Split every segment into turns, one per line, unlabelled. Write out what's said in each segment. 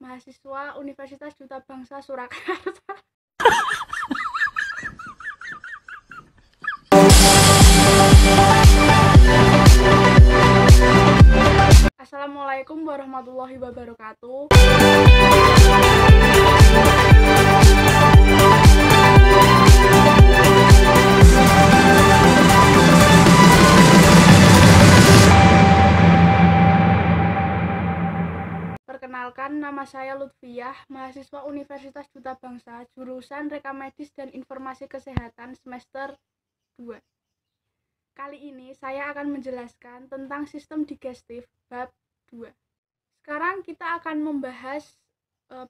mahasiswa Universitas Duta Bangsa Surakarta. Assalamualaikum warahmatullahi wabarakatuh. Perkenalkan, nama saya Lutfiyah, mahasiswa Universitas Duta Bangsa, jurusan Reka Medis dan Informasi Kesehatan semester 2. Kali ini saya akan menjelaskan tentang sistem digestif bab 2. Sekarang kita akan membahas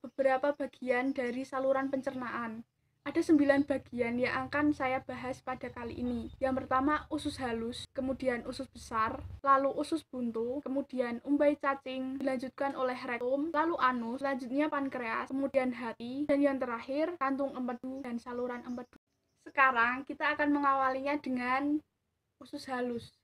beberapa bagian dari saluran pencernaan. Ada 9 bagian yang akan saya bahas pada kali ini. Yang pertama usus halus, kemudian usus besar, lalu usus buntu, kemudian umbai cacing, dilanjutkan oleh rektum, lalu anus, selanjutnya pankreas, kemudian hati, dan yang terakhir kantung empedu dan saluran empedu. Sekarang kita akan mengawalinya dengan usus halus.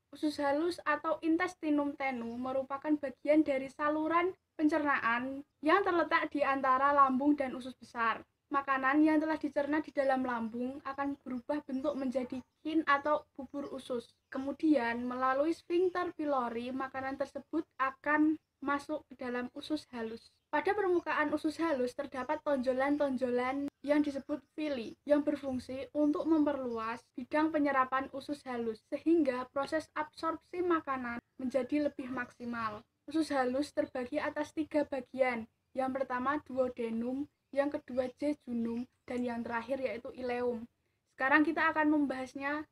Usus halus atau intestinum tenue merupakan bagian dari saluran pencernaan yang terletak di antara lambung dan usus besar. Makanan yang telah dicerna di dalam lambung akan berubah bentuk menjadi kin atau bubur usus. Kemudian melalui sphincter pylori, makanan tersebut akan masuk ke dalam usus halus. Pada permukaan usus halus terdapat tonjolan-tonjolan yang disebut villi yang berfungsi untuk memperluas bidang penyerapan usus halus sehingga proses absorpsi makanan menjadi lebih maksimal. Usus halus terbagi atas 3 bagian. Yang pertama duodenum, yang kedua jejunum, dan yang terakhir yaitu ileum. Sekarang kita akan membahasnya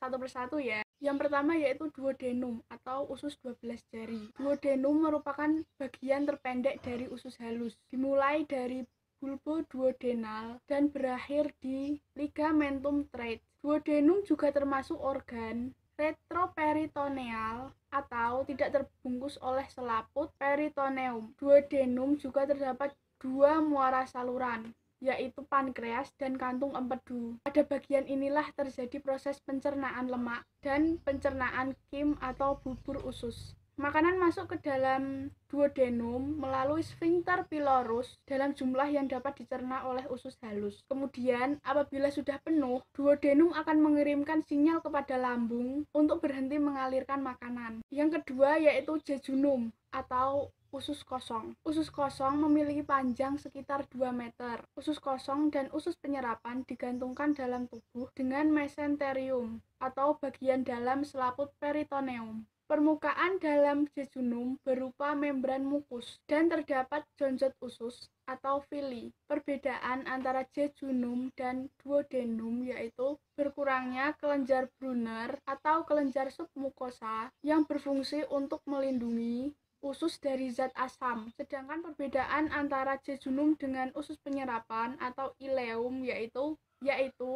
satu persatu ya. Yang pertama yaitu duodenum atau usus 12 jari. Duodenum merupakan bagian terpendek dari usus halus, dimulai dari bulbo duodenal dan berakhir di ligamentum tract. Duodenum juga termasuk organ retroperitoneal atau tidak terbungkus oleh selaput peritoneum. Duodenum juga terdapat 2 muara saluran, yaitu pankreas dan kantung empedu. Pada bagian inilah terjadi proses pencernaan lemak dan pencernaan kim atau bubur usus. Makanan masuk ke dalam duodenum melalui sphincter pylorus dalam jumlah yang dapat dicerna oleh usus halus. Kemudian, apabila sudah penuh, duodenum akan mengirimkan sinyal kepada lambung untuk berhenti mengalirkan makanan. Yang kedua yaitu jejunum atau usus kosong. Usus kosong memiliki panjang sekitar 2 meter. Usus kosong dan usus penyerapan digantungkan dalam tubuh dengan mesenterium atau bagian dalam selaput peritoneum. Permukaan dalam jejunum berupa membran mukus dan terdapat jonjot usus atau villi. Perbedaan antara jejunum dan duodenum yaitu berkurangnya kelenjar Brunner atau kelenjar submukosa yang berfungsi untuk melindungi usus dari zat asam. Sedangkan perbedaan antara jejunum dengan usus penyerapan atau ileum yaitu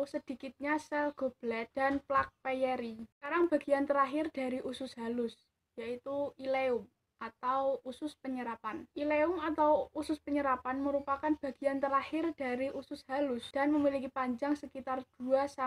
sedikitnya sel goblet dan plak Peyeri. Sekarang bagian terakhir dari usus halus yaitu ileum atau usus penyerapan. Ileum atau usus penyerapan merupakan bagian terakhir dari usus halus dan memiliki panjang sekitar 2-4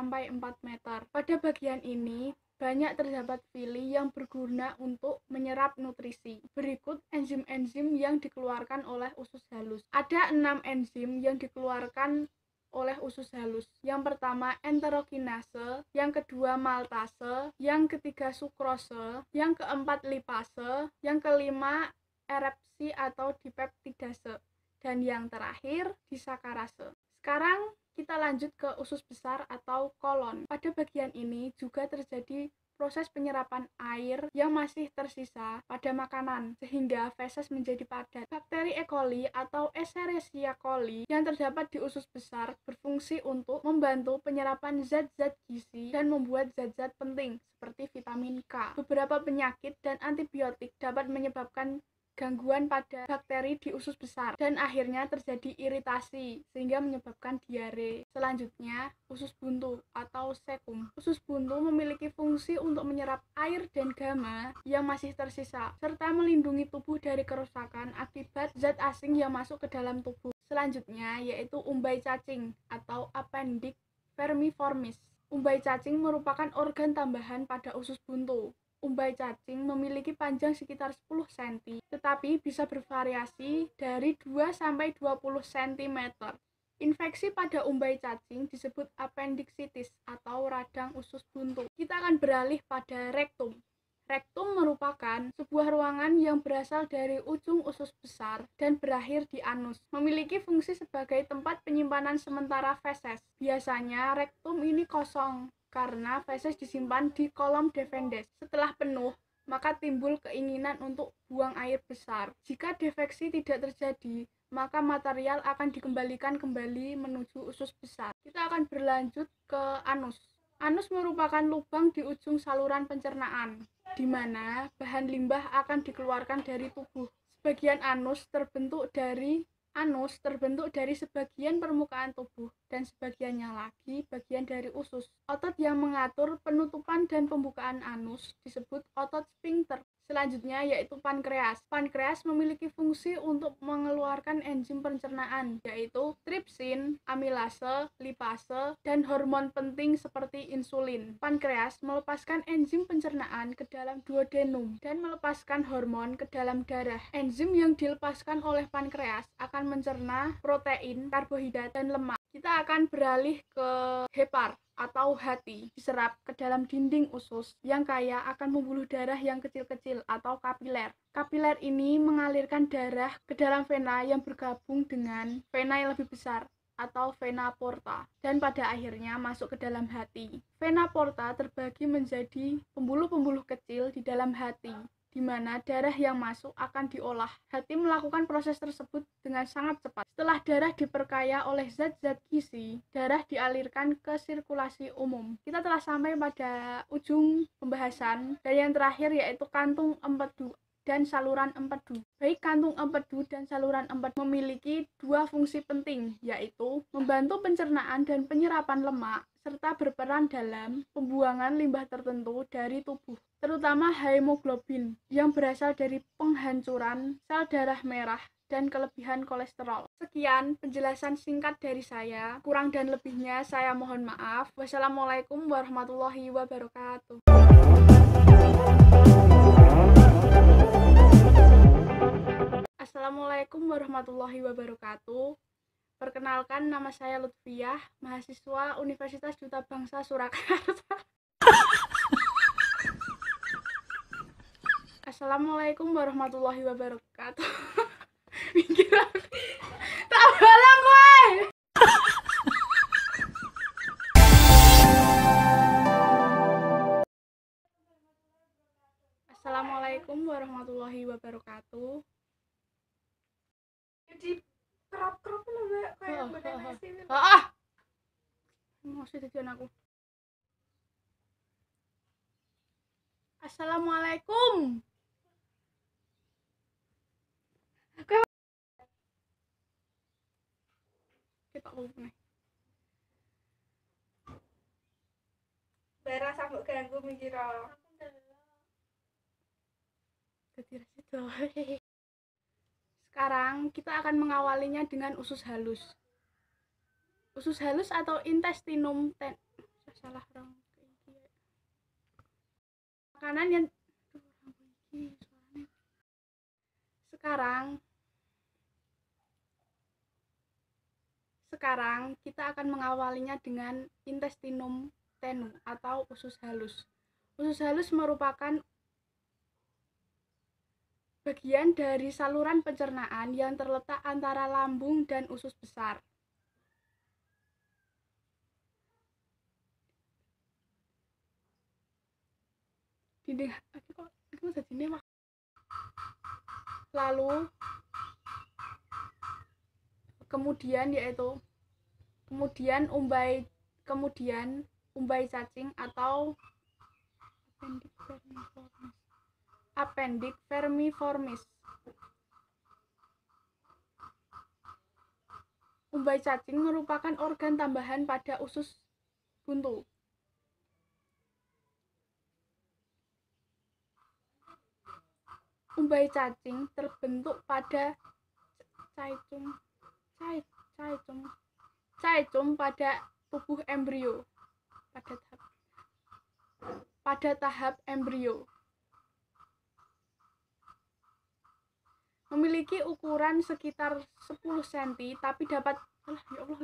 meter. Pada bagian ini banyak terdapat villi yang berguna untuk menyerap nutrisi. Berikut enzim-enzim yang dikeluarkan oleh usus halus. Ada 6 enzim yang dikeluarkan oleh usus halus. Yang pertama enterokinase, yang kedua maltase, yang ketiga sukrose, yang keempat lipase, yang kelima erepsi atau dipeptidase, dan yang terakhir disakarase. Sekarang kita lanjut ke usus besar atau kolon. Pada bagian ini juga terjadi proses penyerapan air yang masih tersisa pada makanan sehingga feses menjadi padat. Bakteri E. coli atau Escherichia coli yang terdapat di usus besar berfungsi untuk membantu penyerapan zat-zat gizi dan membuat zat-zat penting seperti vitamin K. Beberapa penyakit dan antibiotik dapat menyebabkan gangguan pada bakteri di usus besar dan akhirnya terjadi iritasi sehingga menyebabkan diare. Selanjutnya, usus buntu atau sekum. Usus buntu memiliki fungsi untuk menyerap air dan gamma yang masih tersisa serta melindungi tubuh dari kerusakan akibat zat asing yang masuk ke dalam tubuh. Selanjutnya yaitu umbai cacing atau appendix vermiformis. Umbai cacing merupakan organ tambahan pada usus buntu. umbai cacing memiliki panjang sekitar 10 cm, tetapi bisa bervariasi dari 2-20 cm. Infeksi pada umbai cacing disebut appendicitis atau radang usus buntu. Kita akan beralih pada rektum. Rektum merupakan sebuah ruangan yang berasal dari ujung usus besar dan berakhir di anus. Memiliki fungsi sebagai tempat penyimpanan sementara feses. Biasanya rektum ini kosong karena feses disimpan di kolom defenses. Setelah penuh, maka timbul keinginan untuk buang air besar. Jika defeksi tidak terjadi, maka material akan dikembalikan kembali menuju usus besar. Kita akan berlanjut ke anus. Anus merupakan lubang di ujung saluran pencernaan, di mana bahan limbah akan dikeluarkan dari tubuh. Sebagian anus terbentuk dari sebagian permukaan tubuh dan sebagiannya lagi bagian dari usus. Otot yang mengatur penutupan dan pembukaan anus disebut otot sphincter. Selanjutnya yaitu pankreas. Pankreas memiliki fungsi untuk mengeluarkan enzim pencernaan, yaitu tripsin, amilase, lipase, dan hormon penting seperti insulin. Pankreas melepaskan enzim pencernaan ke dalam duodenum dan melepaskan hormon ke dalam darah. Enzim yang dilepaskan oleh pankreas akan mencerna protein, karbohidrat, dan lemak. Kita akan beralih ke hepar atau hati, diserap ke dalam dinding usus yang kaya akan pembuluh darah yang kecil-kecil atau kapiler. Kapiler ini mengalirkan darah ke dalam vena yang bergabung dengan vena yang lebih besar atau vena porta dan pada akhirnya masuk ke dalam hati. Vena porta terbagi menjadi pembuluh-pembuluh kecil di dalam hati, di mana darah yang masuk akan diolah. Hati melakukan proses tersebut dengan sangat cepat. Setelah darah diperkaya oleh zat-zat gizi, darah dialirkan ke sirkulasi umum. Kita telah sampai pada ujung pembahasan, dan yang terakhir yaitu kantung empedu dan saluran empedu. Baik kantung empedu dan saluran empedu memiliki dua fungsi penting, yaitu membantu pencernaan dan penyerapan lemak, serta berperan dalam pembuangan limbah tertentu dari tubuh, terutama hemoglobin yang berasal dari penghancuran sel darah merah dan kelebihan kolesterol. Sekian penjelasan singkat dari saya. Kurang dan lebihnya saya mohon maaf. Wassalamualaikum warahmatullahi wabarakatuh. Assalamualaikum warahmatullahi wabarakatuh. Perkenalkan, nama saya Lutfiyah, mahasiswa Universitas Duta Bangsa Surakarta. Assalamualaikum warahmatullahi wabarakatuh. Mikir aku. Tak balang kowe. Assalamualaikum warahmatullahi wabarakatuh.
Jadi kerap-kerap lho, Mbak, kayak badan nasi.
Masih tujuan aku. Assalamualaikum. Kita lupa.
Bara sambut ganggu mikir.
Sekarang kita akan mengawalinya dengan usus halus. Usus halus atau intestinum salah orang. Makanan yang Sekarang kita akan mengawalinya dengan intestinum tenue atau usus halus. Usus halus merupakan bagian dari saluran pencernaan yang terletak antara lambung dan usus besar. Lalu kemudian umbai cacing atau appendix vermiformis. Umbai cacing merupakan organ tambahan pada usus buntu. Umbai cacing terbentuk pada caecum pada tubuh embrio pada tahap embrio. memiliki ukuran sekitar 10 cm tapi dapat ya Allah